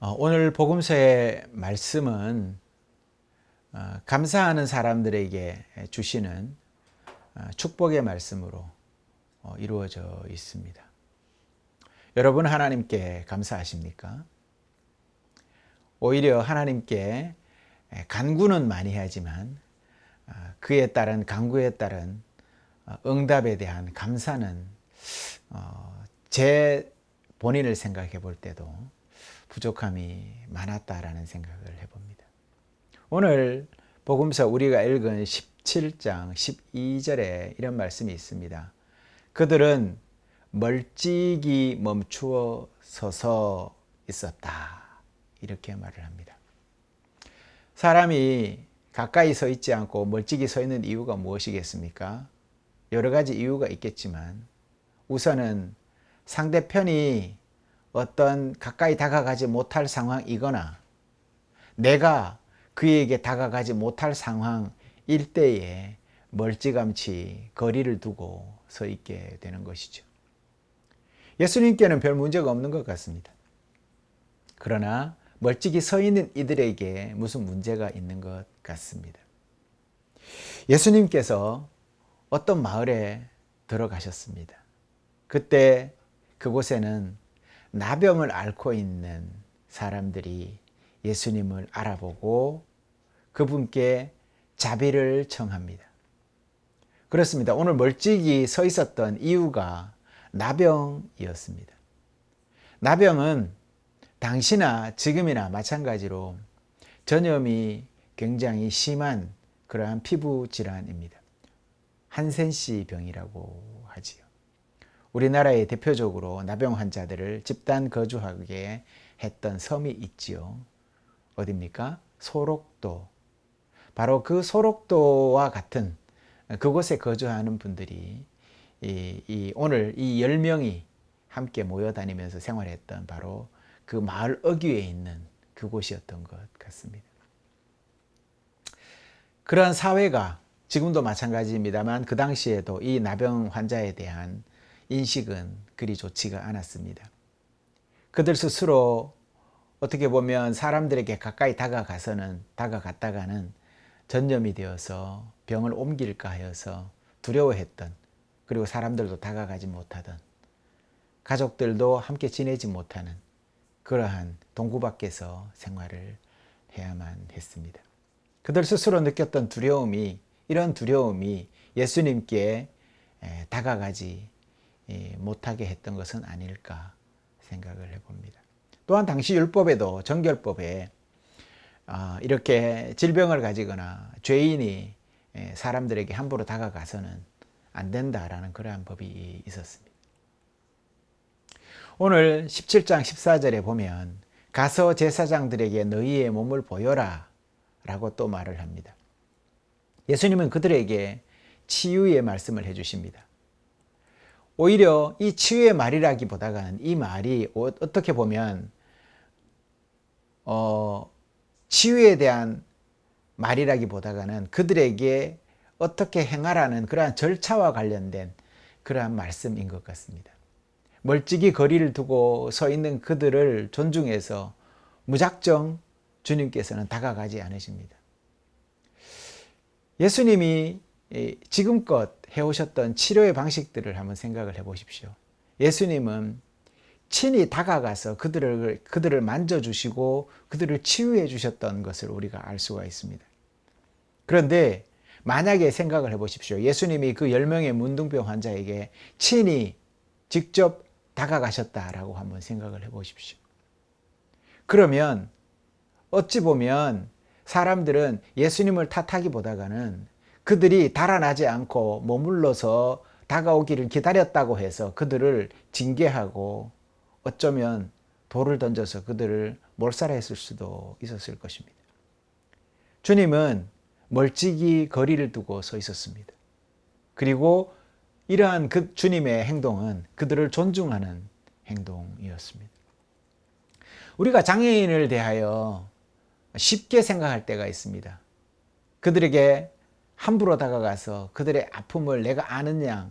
오늘 복음서의 말씀은 감사하는 사람들에게 주시는 축복의 말씀으로 이루어져 있습니다. 여러분 하나님께 감사하십니까? 오히려 하나님께 간구는 많이 하지만 그에 따른 간구에 따른 응답에 대한 감사는 제 본인을 생각해 볼 때도 부족함이 많았다라는 생각을 해봅니다. 오늘 복음서 우리가 읽은 17장 12절에 이런 말씀이 있습니다. 그들은 멀찍이 멈추어 서서 있었다. 이렇게 말을 합니다. 사람이 가까이 서 있지 않고 멀찍이 서 있는 이유가 무엇이겠습니까? 여러 가지 이유가 있겠지만 우선은 상대편이 어떤 가까이 다가가지 못할 상황이거나 내가 그에게 다가가지 못할 상황일 때에 멀찌감치 거리를 두고 서 있게 되는 것이죠. 예수님께는 별 문제가 없는 것 같습니다. 그러나 멀찍이 서 있는 이들에게 무슨 문제가 있는 것 같습니다. 예수님께서 어떤 마을에 들어가셨습니다. 그때 그곳에는 나병을 앓고 있는 사람들이 예수님을 알아보고 그분께 자비를 청합니다. 그렇습니다. 오늘 멀찍이 서 있었던 이유가 나병이었습니다. 나병은 당시나 지금이나 마찬가지로 전염이 굉장히 심한 그러한 피부 질환입니다. 한센씨 병이라고 하지요. 우리나라에 대표적으로 나병 환자들을 집단 거주하게 했던 섬이 있지요. 어디입니까? 소록도. 바로 그 소록도와 같은 그곳에 거주하는 분들이 오늘 이 10명이 함께 모여 다니면서 생활했던 바로 그 마을 어귀에 있는 그곳이었던 것 같습니다. 그러한 사회가 지금도 마찬가지입니다만 그 당시에도 이 나병 환자에 대한 인식은 그리 좋지가 않았습니다. 그들 스스로 어떻게 보면 사람들에게 가까이 다가갔다가는 전염이 되어서 병을 옮길까 하여서 두려워했던, 그리고 사람들도 다가가지 못하던, 가족들도 함께 지내지 못하는 그러한 동구 밖에서 생활을 해야만 했습니다. 그들 스스로 느꼈던 두려움이, 이런 두려움이 예수님께 다가가지 못하게 했던 것은 아닐까 생각을 해봅니다. 또한 당시 율법에도, 정결법에 이렇게 질병을 가지거나 죄인이 사람들에게 함부로 다가가서는 안 된다라는 그러한 법이 있었습니다. 오늘 17장 14절에 보면 가서 제사장들에게 너희의 몸을 보여라 라고 또 말을 합니다. 예수님은 그들에게 치유의 말씀을 해주십니다. 오히려 이 치유의 말이라기보다는 이 말이 어떻게 보면 치유에 대한 말이라기보다는 그들에게 어떻게 행하라는 그러한 절차와 관련된 그러한 말씀인 것 같습니다. 멀찍이 거리를 두고 서 있는 그들을 존중해서 무작정 주님께서는 다가가지 않으십니다. 예수님이 지금껏 해오셨던 치료의 방식들을 한번 생각을 해보십시오. 예수님은 친히 다가가서 그들을 만져주시고 그들을 치유해 주셨던 것을 우리가 알 수가 있습니다. 그런데 만약에 생각을 해보십시오. 예수님이 그 10명의 문둥병 환자에게 친히 직접 다가가셨다라고 한번 생각을 해보십시오. 그러면 어찌 보면 사람들은 예수님을 탓하기보다는 그들이 달아나지 않고 머물러서 다가오기를 기다렸다고 해서 그들을 징계하고 어쩌면 돌을 던져서 그들을 몰살했을 수도 있었을 것입니다. 주님은 멀찍이 거리를 두고 서 있었습니다. 그리고 이러한 그 주님의 행동은 그들을 존중하는 행동이었습니다. 우리가 장애인을 대하여 쉽게 생각할 때가 있습니다. 그들에게 함부로 다가가서 그들의 아픔을 내가 아는 양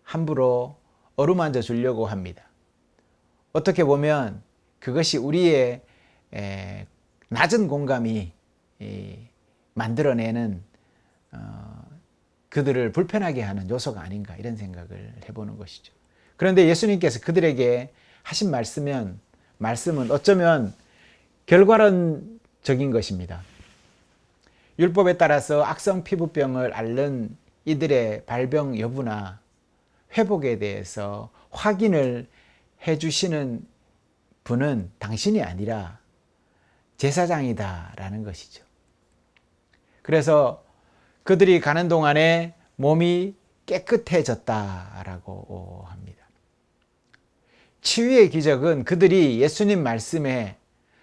함부로 어루만져 주려고 합니다. 어떻게 보면 그것이 우리의 낮은 공감이 만들어내는 그들을 불편하게 하는 요소가 아닌가 이런 생각을 해보는 것이죠. 그런데 예수님께서 그들에게 하신 말씀은 어쩌면 결과론적인 것입니다. 율법에 따라서 악성 피부병을 앓는 이들의 발병 여부나 회복에 대해서 확인을 해주시는 분은 당신이 아니라 제사장이다라는 것이죠. 그래서 그들이 가는 동안에 몸이 깨끗해졌다라고 합니다. 치유의 기적은 그들이 예수님 말씀에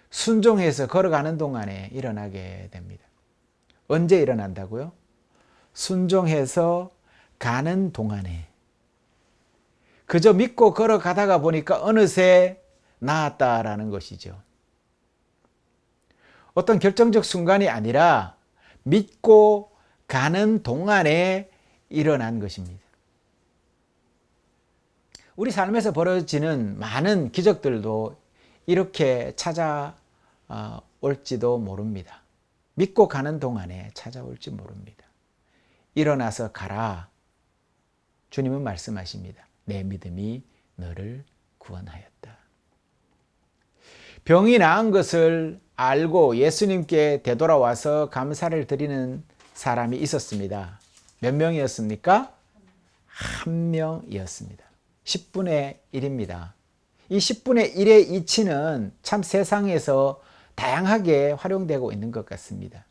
순종해서 걸어가는 동안에 일어나게 됩니다. 언제 일어난다고요? 순종해서 가는 동안에. 그저 믿고 걸어가다가 보니까 어느새 나았다라는 것이죠. 어떤 결정적 순간이 아니라 믿고 가는 동안에 일어난 것입니다. 우리 삶에서 벌어지는 많은 기적들도 이렇게 찾아올지도 모릅니다. 믿고 가는 동안에 찾아올지 모릅니다. 일어나서 가라. 주님은 말씀하십니다. 내 믿음이 너를 구원하였다. 병이 나은 것을 알고 예수님께 되돌아와서 감사를 드리는 사람이 있었습니다. 몇 명이었습니까? 한 명이었습니다. 10분의 1입니다. 이 10분의 1의 이치는 참 세상에서 다양하게 활용되고 있는 것 같습니다.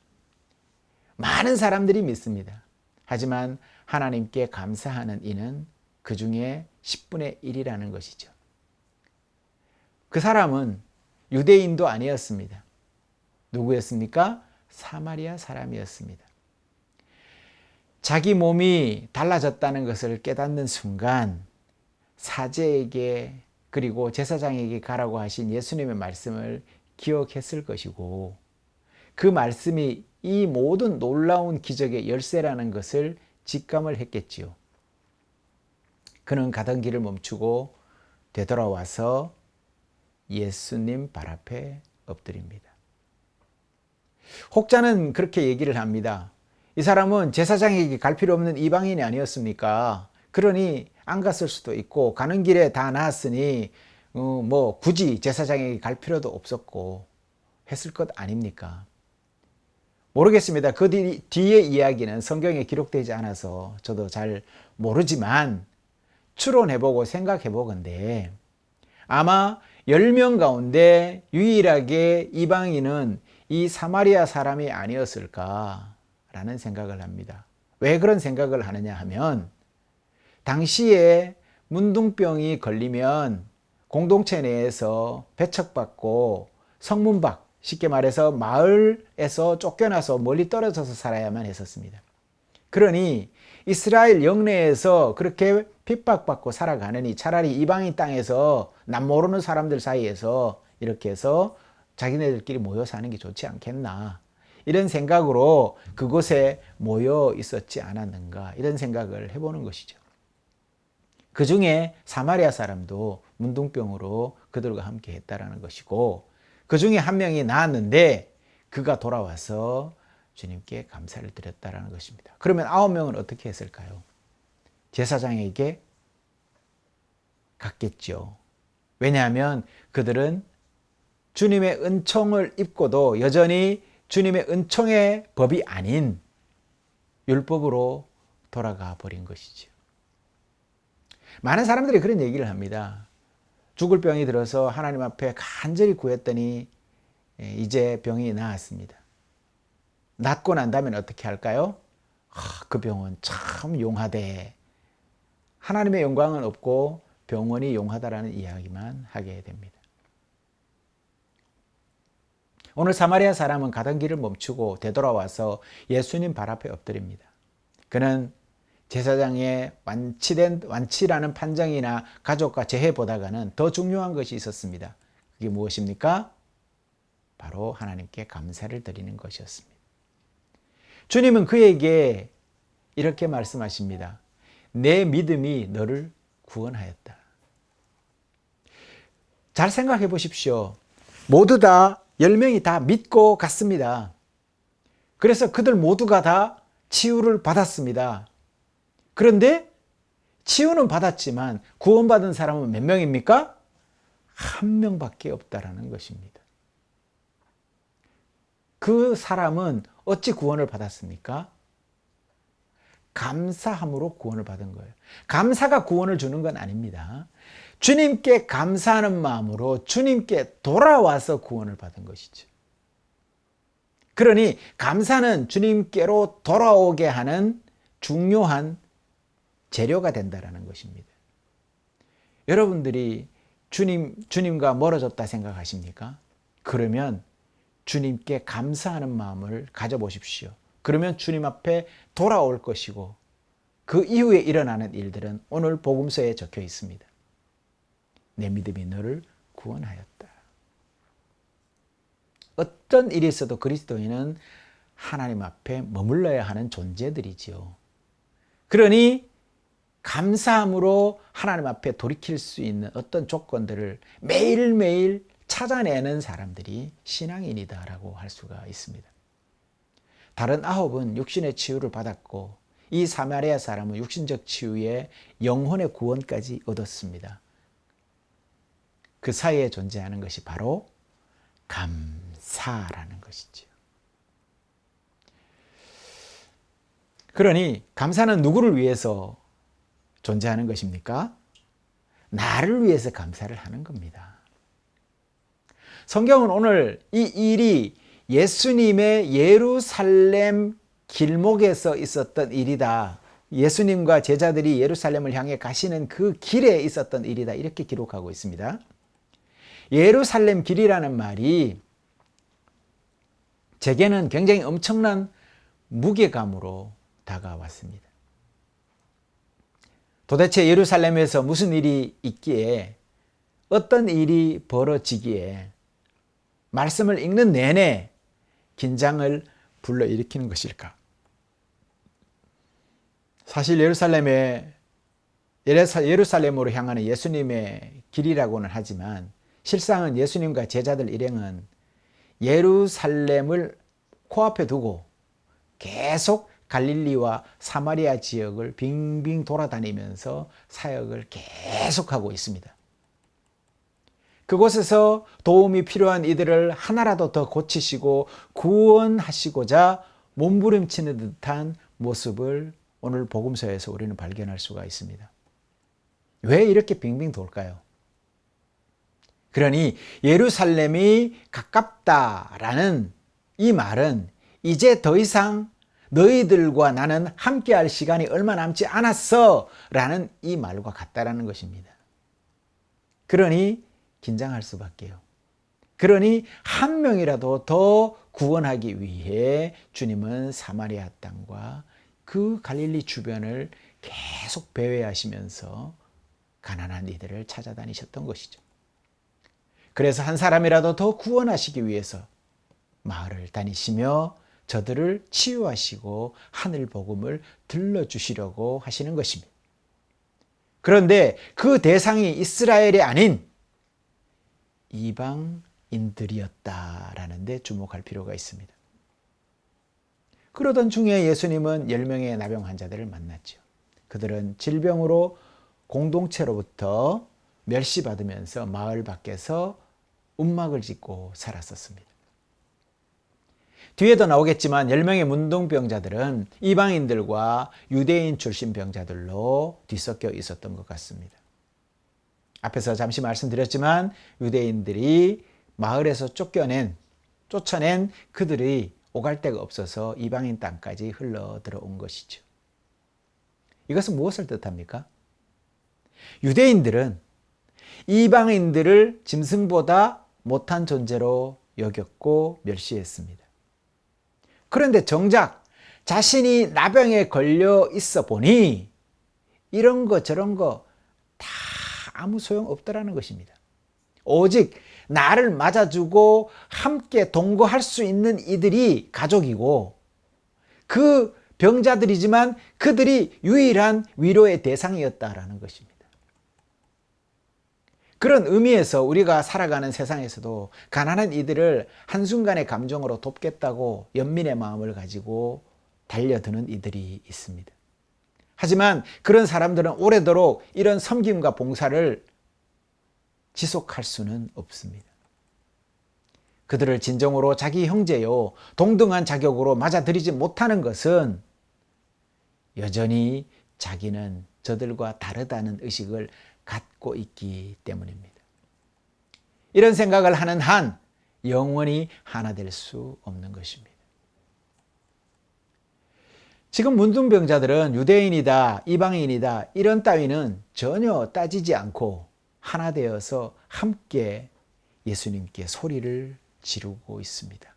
많은 사람들이 믿습니다. 하지만 하나님께 감사하는 이는 그 중에 10분의 1이라는 것이죠. 그 사람은 유대인도 아니었습니다. 누구였습니까? 사마리아 사람이었습니다. 자기 몸이 달라졌다는 것을 깨닫는 순간 사제에게 그리고 제사장에게 가라고 하신 예수님의 말씀을 기억했을 것이고 그 말씀이 이 모든 놀라운 기적의 열쇠라는 것을 직감을 했겠지요. 그는 가던 길을 멈추고 되돌아와서 예수님 발 앞에 엎드립니다. 혹자는 그렇게 얘기를 합니다. 이 사람은 제사장에게 갈 필요 없는 이방인이 아니었습니까? 그러니 안 갔을 수도 있고 가는 길에 다 나았으니 굳이 제사장에게 갈 필요도 없었고 했을 것 아닙니까? 모르겠습니다. 그 뒤의 이야기는 성경에 기록되지 않아서 저도 잘 모르지만 추론해보고 생각해보건대 아마 10명 가운데 유일하게 이방인은 이 사마리아 사람이 아니었을까라는 생각을 합니다. 왜 그런 생각을 하느냐 하면 당시에 문둥병이 걸리면 공동체 내에서 배척받고 성문밖, 쉽게 말해서 마을에서 쫓겨나서 멀리 떨어져서 살아야만 했었습니다. 그러니 이스라엘 영내에서 그렇게 핍박받고 살아가느니 차라리 이방인 땅에서 남 모르는 사람들 사이에서 이렇게 해서 자기네들끼리 모여 사는 게 좋지 않겠나, 이런 생각으로 그곳에 모여 있었지 않았는가, 이런 생각을 해보는 것이죠. 그 중에 사마리아 사람도 문둥병으로 그들과 함께 했다라는 것이고 그 중에 한 명이 나았는데 그가 돌아와서 주님께 감사를 드렸다라는 것입니다. 그러면 9명은 어떻게 했을까요? 제사장에게 갔겠죠. 왜냐하면 그들은 주님의 은총을 입고도 여전히 주님의 은총의 법이 아닌 율법으로 돌아가 버린 것이죠. 많은 사람들이 그런 얘기를 합니다. 죽을 병이 들어서 하나님 앞에 간절히 구했더니 이제 병이 나았습니다. 낫고 난 다음엔 어떻게 할까요? 그 병은 참 용하대. 하나님의 영광은 없고 병원이 용하다라는 이야기만 하게 됩니다. 오늘 사마리아 사람은 가던 길을 멈추고 되돌아와서 예수님 발 앞에 엎드립니다. 그는 제사장의 완치라는 판정이나 가족과 재해보다가는 더 중요한 것이 있었습니다. 그게 무엇입니까? 바로 하나님께 감사를 드리는 것이었습니다. 주님은 그에게 이렇게 말씀하십니다. 내 믿음이 너를 구원하였다. 잘 생각해 보십시오. 모두 다 10명이 다 믿고 갔습니다. 그래서 그들 모두가 다 치유를 받았습니다. 그런데 치유는 받았지만 구원받은 사람은 몇 명입니까? 한 명밖에 없다라는 것입니다. 그 사람은 어찌 구원을 받았습니까? 감사함으로 구원을 받은 거예요. 감사가 구원을 주는 건 아닙니다. 주님께 감사하는 마음으로 주님께 돌아와서 구원을 받은 것이죠. 그러니 감사는 주님께로 돌아오게 하는 중요한 재료가 된다는 것입니다. 여러분들이 주님과 멀어졌다 생각하십니까? 그러면 주님께 감사하는 마음을 가져보십시오. 그러면 주님 앞에 돌아올 것이고 그 이후에 일어나는 일들은 오늘 복음서에 적혀 있습니다. 내 믿음이 너를 구원하였다. 어떤 일이 있어도 그리스도인은 하나님 앞에 머물러야 하는 존재들이지요. 그러니 감사함으로 하나님 앞에 돌이킬 수 있는 어떤 조건들을 매일매일 찾아내는 사람들이 신앙인이다라고 할 수가 있습니다. 다른 9은 육신의 치유를 받았고 이 사마리아 사람은 육신적 치유에 영혼의 구원까지 얻었습니다. 그 사이에 존재하는 것이 바로 감사라는 것이죠. 그러니 감사는 누구를 위해서 존재하는 것입니까? 나를 위해서 감사를 하는 겁니다. 성경은 오늘 이 일이 예수님의 예루살렘 길목에서 있었던 일이다. 예수님과 제자들이 예루살렘을 향해 가시는 그 길에 있었던 일이다. 이렇게 기록하고 있습니다. 예루살렘 길이라는 말이 제게는 굉장히 엄청난 무게감으로 다가왔습니다. 도대체 예루살렘에서 무슨 일이 있기에 어떤 일이 벌어지기에 말씀을 읽는 내내 긴장을 불러일으키는 것일까? 사실 예루살렘으로 향하는 예수님의 길이라고는 하지만 실상은 예수님과 제자들 일행은 예루살렘을 코앞에 두고 계속 갈릴리와 사마리아 지역을 빙빙 돌아다니면서 사역을 계속하고 있습니다. 그곳에서 도움이 필요한 이들을 하나라도 더 고치시고 구원하시고자 몸부림치는 듯한 모습을 오늘 복음서에서 우리는 발견할 수가 있습니다. 왜 이렇게 빙빙 돌까요? 그러니 예루살렘이 가깝다라는 이 말은 이제 더 이상 너희들과 나는 함께할 시간이 얼마 남지 않았어 라는 이 말과 같다라는 것입니다. 그러니 긴장할 수밖에요. 그러니 한 명이라도 더 구원하기 위해 주님은 사마리아 땅과 그 갈릴리 주변을 계속 배회하시면서 가난한 이들을 찾아다니셨던 것이죠. 그래서 한 사람이라도 더 구원하시기 위해서 마을을 다니시며 저들을 치유하시고 하늘 복음을 들려주시려고 하시는 것입니다. 그런데 그 대상이 이스라엘이 아닌 이방인들이었다라는 데 주목할 필요가 있습니다. 그러던 중에 예수님은 10명의 나병 환자들을 만났죠. 그들은 질병으로 공동체로부터 멸시받으면서 마을 밖에서 움막을 짓고 살았었습니다. 뒤에도 나오겠지만 10명의 문둥병자들은 이방인들과 유대인 출신 병자들로 뒤섞여 있었던 것 같습니다. 앞에서 잠시 말씀드렸지만 유대인들이 마을에서 쫓아낸 그들이 오갈 데가 없어서 이방인 땅까지 흘러 들어온 것이죠. 이것은 무엇을 뜻합니까? 유대인들은 이방인들을 짐승보다 못한 존재로 여겼고 멸시했습니다. 그런데 정작 자신이 나병에 걸려 있어 보니 이런 거 저런 거 다 아무 소용 없더라는 것입니다. 오직 나를 맞아주고 함께 동거할 수 있는 이들이 가족이고 그 병자들이지만 그들이 유일한 위로의 대상이었다라는 것입니다. 그런 의미에서 우리가 살아가는 세상에서도 가난한 이들을 한순간의 감정으로 돕겠다고 연민의 마음을 가지고 달려드는 이들이 있습니다. 하지만 그런 사람들은 오래도록 이런 섬김과 봉사를 지속할 수는 없습니다. 그들을 진정으로 자기 형제요 동등한 자격으로 맞아들이지 못하는 것은 여전히 자기는 저들과 다르다는 의식을 갖고 있기 때문입니다. 이런 생각을 하는 한 영원히 하나 될 수 없는 것입니다. 지금 문둥병자들은 유대인이다 이방인이다 이런 따위는 전혀 따지지 않고 하나 되어서 함께 예수님께 소리를 지르고 있습니다.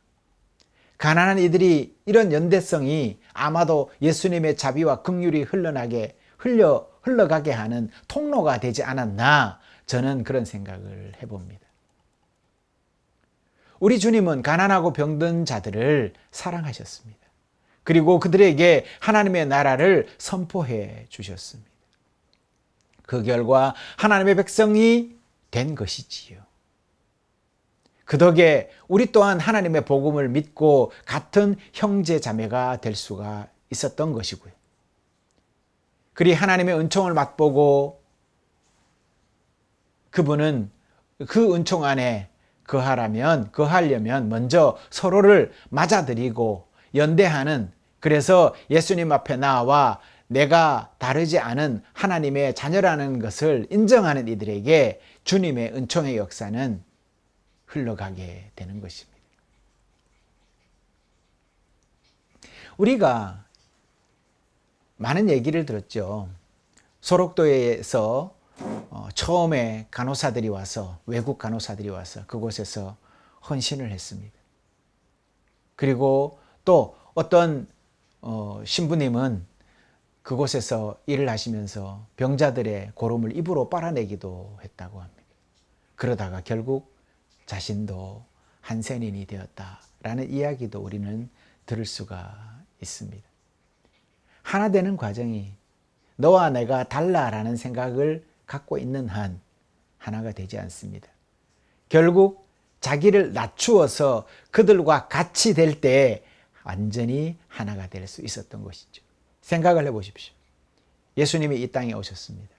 가난한 이들이 이런 연대성이 아마도 예수님의 자비와 긍휼이 흘러가게 하는 통로가 되지 않았나, 저는 그런 생각을 해봅니다. 우리 주님은 가난하고 병든 자들을 사랑하셨습니다. 그리고 그들에게 하나님의 나라를 선포해 주셨습니다. 그 결과 하나님의 백성이 된 것이지요. 그 덕에 우리 또한 하나님의 복음을 믿고 같은 형제 자매가 될 수가 있었던 것이고요. 그리 하나님의 은총을 맛보고 그분은 그 은총 안에 거하려면 먼저 서로를 맞아들이고 연대하는, 그래서 예수님 앞에 나와 내가 다르지 않은 하나님의 자녀라는 것을 인정하는 이들에게 주님의 은총의 역사는 흘러가게 되는 것입니다. 우리가 많은 얘기를 들었죠. 소록도에서 처음에 간호사들이 와서, 외국 간호사들이 와서 그곳에서 헌신을 했습니다. 그리고 또 어떤 신부님은 그곳에서 일을 하시면서 병자들의 고름을 입으로 빨아내기도 했다고 합니다. 그러다가 결국 자신도 한센인이 되었다라는 이야기도 우리는 들을 수가 있습니다. 하나 되는 과정이 너와 내가 달라라는 생각을 갖고 있는 한 하나가 되지 않습니다. 결국 자기를 낮추어서 그들과 같이 될 때 완전히 하나가 될 수 있었던 것이죠. 생각을 해보십시오. 예수님이 이 땅에 오셨습니다.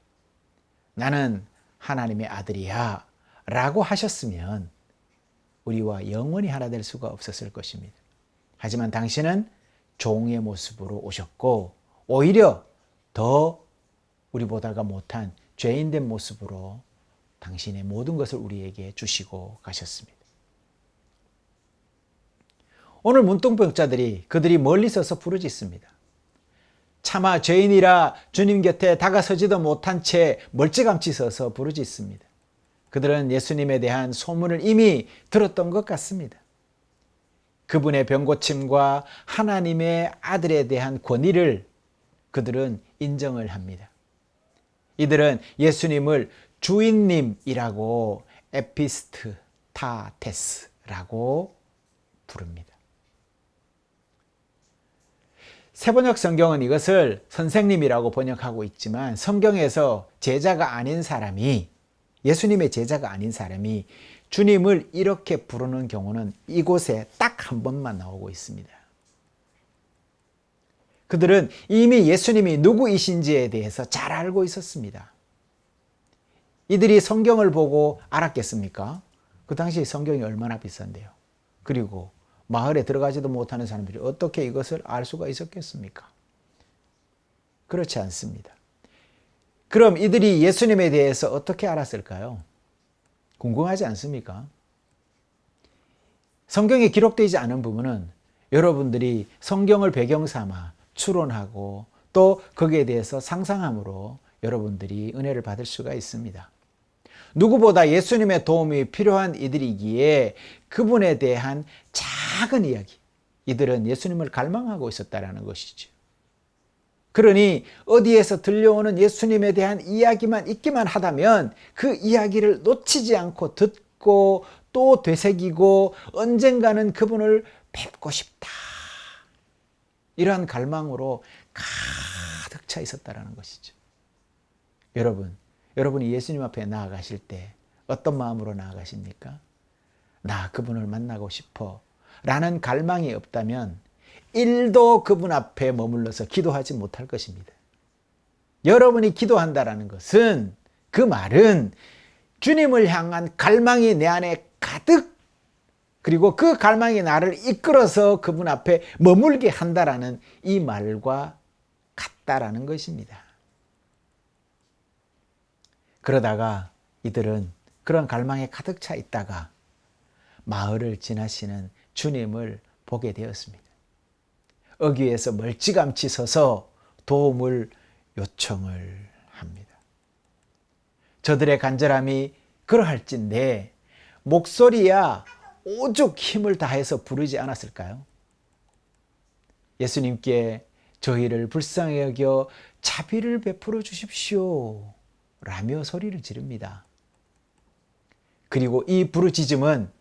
나는 하나님의 아들이야 라고 하셨으면 우리와 영원히 하나 될 수가 없었을 것입니다. 하지만 당신은 종의 모습으로 오셨고 오히려 더 우리보다가 못한 죄인된 모습으로 당신의 모든 것을 우리에게 주시고 가셨습니다. 오늘 문둥병자들이 그들이 멀리 서서 부르짖습니다. 차마 죄인이라 주님 곁에 다가서지도 못한 채 멀찌감치 서서 부르짖습니다. 그들은 예수님에 대한 소문을 이미 들었던 것 같습니다. 그분의 병고침과 하나님의 아들에 대한 권위를 그들은 인정을 합니다. 이들은 예수님을 주인님이라고 에피스타테스라고 부릅니다. 세번역 성경은 이것을 선생님이라고 번역하고 있지만 성경에서 제자가 아닌 사람이, 예수님의 제자가 아닌 사람이 주님을 이렇게 부르는 경우는 이곳에 딱 한 번만 나오고 있습니다. 그들은 이미 예수님이 누구이신지에 대해서 잘 알고 있었습니다. 이들이 성경을 보고 알았겠습니까? 그 당시 성경이 얼마나 비싼데요. 그리고 마을에 들어가지도 못하는 사람들이 어떻게 이것을 알 수가 있었겠습니까? 그렇지 않습니다. 그럼 이들이 예수님에 대해서 어떻게 알았을까요? 궁금하지 않습니까? 성경에 기록되지 않은 부분은 여러분들이 성경을 배경 삼아 추론하고 또 거기에 대해서 상상함으로 여러분들이 은혜를 받을 수가 있습니다. 누구보다 예수님의 도움이 필요한 이들이기에 그분에 대한 작은 이야기, 이들은 예수님을 갈망하고 있었다는 것이죠. 그러니 어디에서 들려오는 예수님에 대한 이야기만 있기만 하다면 그 이야기를 놓치지 않고 듣고 또 되새기고 언젠가는 그분을 뵙고 싶다, 이러한 갈망으로 가득 차 있었다는 것이죠. 여러분이 예수님 앞에 나아가실 때 어떤 마음으로 나아가십니까? 나 그분을 만나고 싶어 라는 갈망이 없다면 1도 그분 앞에 머물러서 기도하지 못할 것입니다. 여러분이 기도한다라는 것은, 그 말은 주님을 향한 갈망이 내 안에 가득, 그리고 그 갈망이 나를 이끌어서 그분 앞에 머물게 한다라는 이 말과 같다라는 것입니다. 그러다가 이들은 그런 갈망에 가득 차 있다가 마을을 지나시는 주님을 보게 되었습니다. 어귀에서 멀찌감치 서서 도움을 요청을 합니다. 저들의 간절함이 그러할진데 목소리야 오죽 힘을 다해서 부르지 않았을까요? 예수님께 저희를 불쌍히 여겨 자비를 베풀어 주십시오 라며 소리를 지릅니다. 그리고 이 부르짖음은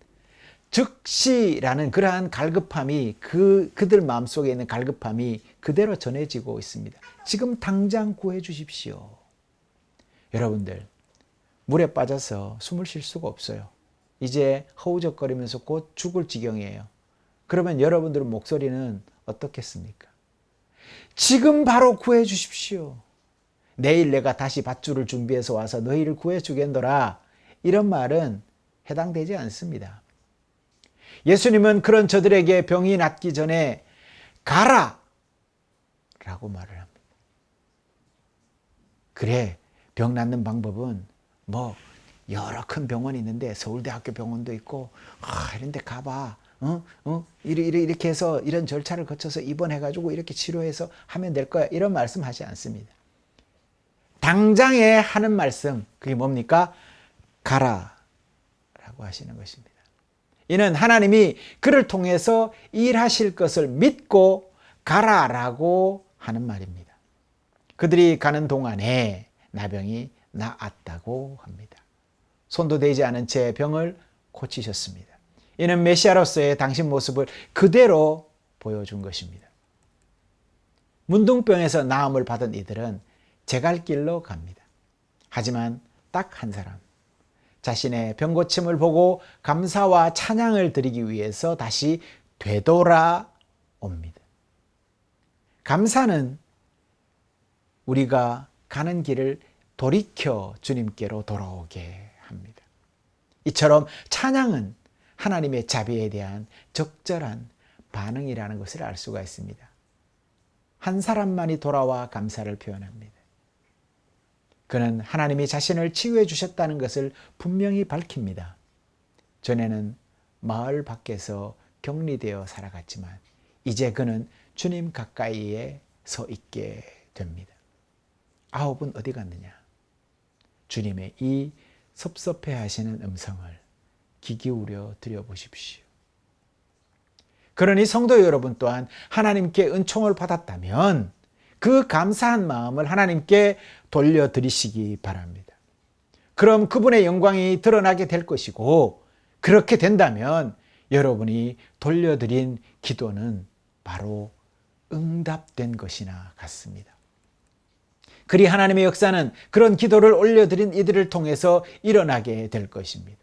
즉시라는 그러한 갈급함이, 그들 마음속에 있는 갈급함이 그대로 전해지고 있습니다. 지금 당장 구해 주십시오. 여러분들, 물에 빠져서 숨을 쉴 수가 없어요. 이제 허우적거리면서 곧 죽을 지경이에요. 그러면 여러분들의 목소리는 어떻겠습니까? 지금 바로 구해 주십시오. 내일 내가 다시 밧줄을 준비해서 와서 너희를 구해 주겠노라. 이런 말은 해당되지 않습니다. 예수님은 그런 저들에게 병이 낫기 전에 가라 라고 말을 합니다. 그래, 병 낫는 방법은 뭐 여러 큰 병원이 있는데 서울대학교 병원도 있고 이런 데 가봐. 이렇게 해서 이런 절차를 거쳐서 입원해가지고 이렇게 치료해서 하면 될 거야. 이런 말씀 하지 않습니다. 당장에 하는 말씀, 그게 뭡니까? 가라 라고 하시는 것입니다. 이는 하나님이 그를 통해서 일하실 것을 믿고 가라라고 하는 말입니다. 그들이 가는 동안에 나병이 나았다고 합니다. 손도 대지 않은 채 병을 고치셨습니다. 이는 메시아로서의 당신 모습을 그대로 보여준 것입니다. 문둥병에서 나음을 받은 이들은 제갈 길로 갑니다. 하지만 딱 한 사람, 자신의 병고침을 보고 감사와 찬양을 드리기 위해서 다시 되돌아옵니다. 감사는 우리가 가는 길을 돌이켜 주님께로 돌아오게 합니다. 이처럼 찬양은 하나님의 자비에 대한 적절한 반응이라는 것을 알 수가 있습니다. 한 사람만이 돌아와 감사를 표현합니다. 그는 하나님이 자신을 치유해 주셨다는 것을 분명히 밝힙니다. 전에는 마을 밖에서 격리되어 살아갔지만 이제 그는 주님 가까이에 서 있게 됩니다. 9은 어디 갔느냐? 주님의 이 섭섭해하시는 음성을 귀 기울여 드려보십시오. 그러니 성도 여러분 또한 하나님께 은총을 받았다면 그 감사한 마음을 하나님께 돌려드리시기 바랍니다. 그럼 그분의 영광이 드러나게 될 것이고, 그렇게 된다면 여러분이 돌려드린 기도는 바로 응답된 것이나 같습니다. 그리 하나님의 역사는 그런 기도를 올려드린 이들을 통해서 일어나게 될 것입니다.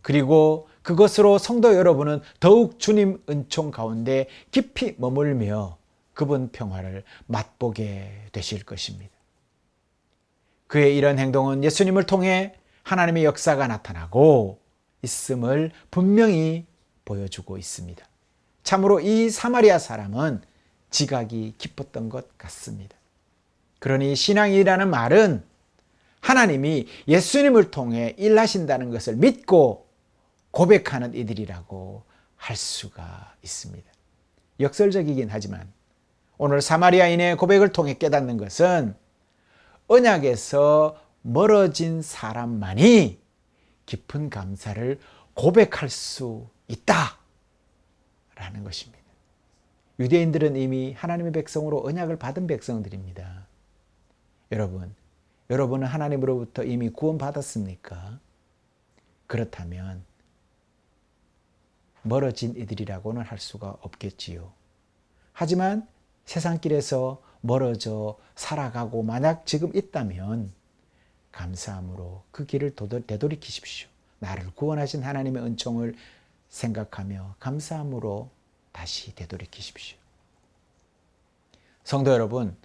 그리고 그것으로 성도 여러분은 더욱 주님 은총 가운데 깊이 머물며 그분 평화를 맛보게 되실 것입니다. 그의 이런 행동은 예수님을 통해 하나님의 역사가 나타나고 있음을 분명히 보여주고 있습니다. 참으로 이 사마리아 사람은 지각이 깊었던 것 같습니다. 그러니 신앙이라는 말은 하나님이 예수님을 통해 일하신다는 것을 믿고 고백하는 이들이라고 할 수가 있습니다. 역설적이긴 하지만 오늘 사마리아인의 고백을 통해 깨닫는 것은 언약에서 멀어진 사람만이 깊은 감사를 고백할 수 있다라는 것입니다. 유대인들은 이미 하나님의 백성으로 언약을 받은 백성들입니다. 여러분은 하나님으로부터 이미 구원받았습니까? 그렇다면 멀어진 이들이라고는 할 수가 없겠지요. 하지만 세상길에서 멀어져 살아가고 만약 지금 있다면 감사함으로 그 길을 되돌이키십시오. 나를 구원하신 하나님의 은총을 생각하며 감사함으로 다시 되돌이키십시오. 성도 여러분,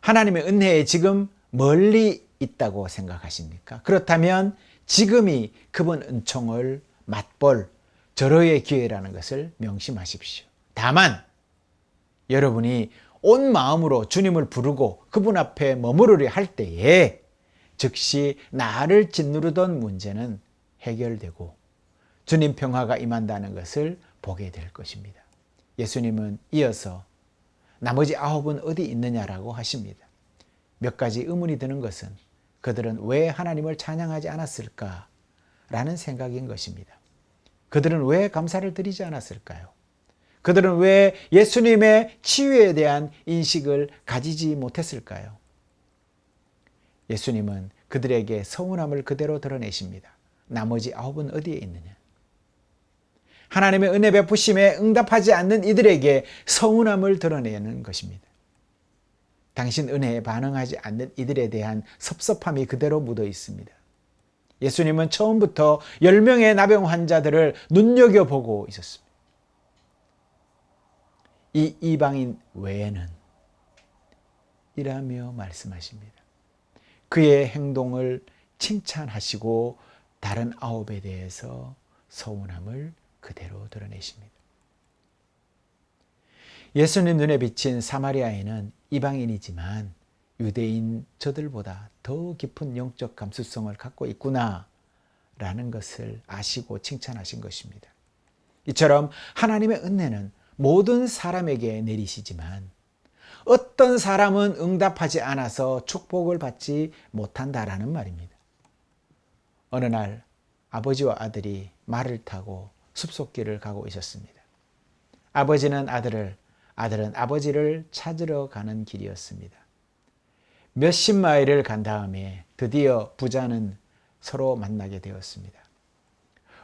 하나님의 은혜에 지금 멀리 있다고 생각하십니까? 그렇다면 지금이 그분 은총을 맛볼 절호의 기회라는 것을 명심하십시오. 다만 여러분이 온 마음으로 주님을 부르고 그분 앞에 머무르려 할 때에 즉시 나를 짓누르던 문제는 해결되고 주님 평화가 임한다는 것을 보게 될 것입니다. 예수님은 이어서 나머지 9은 어디 있느냐라고 하십니다. 몇 가지 의문이 드는 것은 그들은 왜 하나님을 찬양하지 않았을까라는 생각인 것입니다. 그들은 왜 감사를 드리지 않았을까요? 그들은 왜 예수님의 치유에 대한 인식을 가지지 못했을까요? 예수님은 그들에게 서운함을 그대로 드러내십니다. 나머지 9은 어디에 있느냐? 하나님의 은혜 베푸심에 응답하지 않는 이들에게 서운함을 드러내는 것입니다. 당신 은혜에 반응하지 않는 이들에 대한 섭섭함이 그대로 묻어 있습니다. 예수님은 처음부터 10명의 나병 환자들을 눈여겨보고 있었습니다. 이 이방인 외에는 이라며 말씀하십니다. 그의 행동을 칭찬하시고 다른 9에 대해서 서운함을 그대로 드러내십니다. 예수님 눈에 비친 사마리아인은 이방인이지만 유대인 저들보다 더 깊은 영적 감수성을 갖고 있구나 라는 것을 아시고 칭찬하신 것입니다. 이처럼 하나님의 은혜는 모든 사람에게 내리시지만 어떤 사람은 응답하지 않아서 축복을 받지 못한다라는 말입니다. 어느 날 아버지와 아들이 말을 타고 숲속길을 가고 있었습니다. 아버지는 아들을, 아들은 아버지를 찾으러 가는 길이었습니다. 몇십 마일을 간 다음에 드디어 부자는 서로 만나게 되었습니다.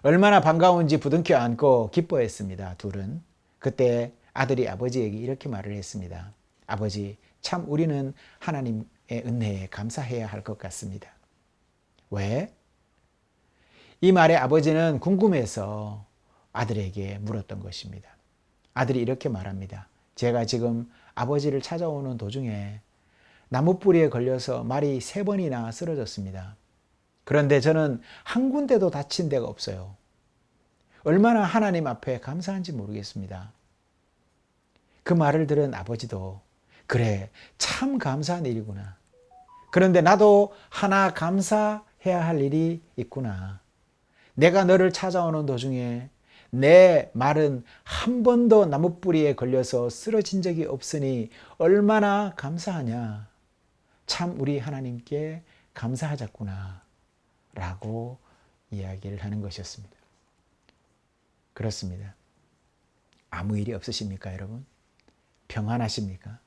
얼마나 반가운지 부둥켜 안고 기뻐했습니다. 둘은. 그때 아들이 아버지에게 이렇게 말을 했습니다. 아버지, 참 우리는 하나님의 은혜에 감사해야 할 것 같습니다. 왜? 이 말에 아버지는 궁금해서 아들에게 물었던 것입니다. 아들이 이렇게 말합니다. 제가 지금 아버지를 찾아오는 도중에 나무뿌리에 걸려서 말이 3번이나 쓰러졌습니다. 그런데 저는 한 군데도 다친 데가 없어요. 얼마나 하나님 앞에 감사한지 모르겠습니다. 그 말을 들은 아버지도 그래, 참 감사한 일이구나. 그런데 나도 하나 감사해야 할 일이 있구나. 내가 너를 찾아오는 도중에 내 말은 한 번도 나무뿌리에 걸려서 쓰러진 적이 없으니 얼마나 감사하냐. 참 우리 하나님께 감사하자꾸나 라고 이야기를 하는 것이었습니다. 그렇습니다. 아무 일이 없으십니까, 여러분? 평안하십니까?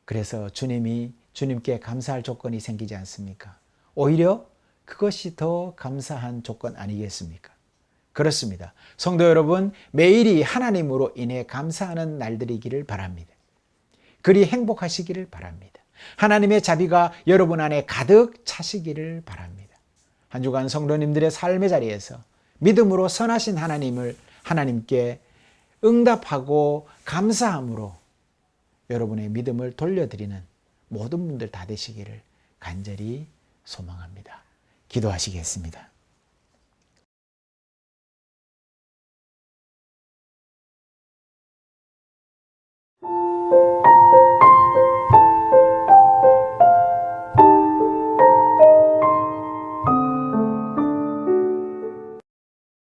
그래서 주님께 감사할 조건이 생기지 않습니까? 오히려 그것이 더 감사한 조건 아니겠습니까? 그렇습니다. 성도 여러분, 매일이 하나님으로 인해 감사하는 날들이기를 바랍니다. 그리 행복하시기를 바랍니다. 하나님의 자비가 여러분 안에 가득 차시기를 바랍니다. 한 주간 성도님들의 삶의 자리에서 믿음으로 선하신 하나님께 응답하고 감사함으로 여러분의 믿음을 돌려드리는 모든 분들 다 되시기를 간절히 소망합니다. 기도하시겠습니다.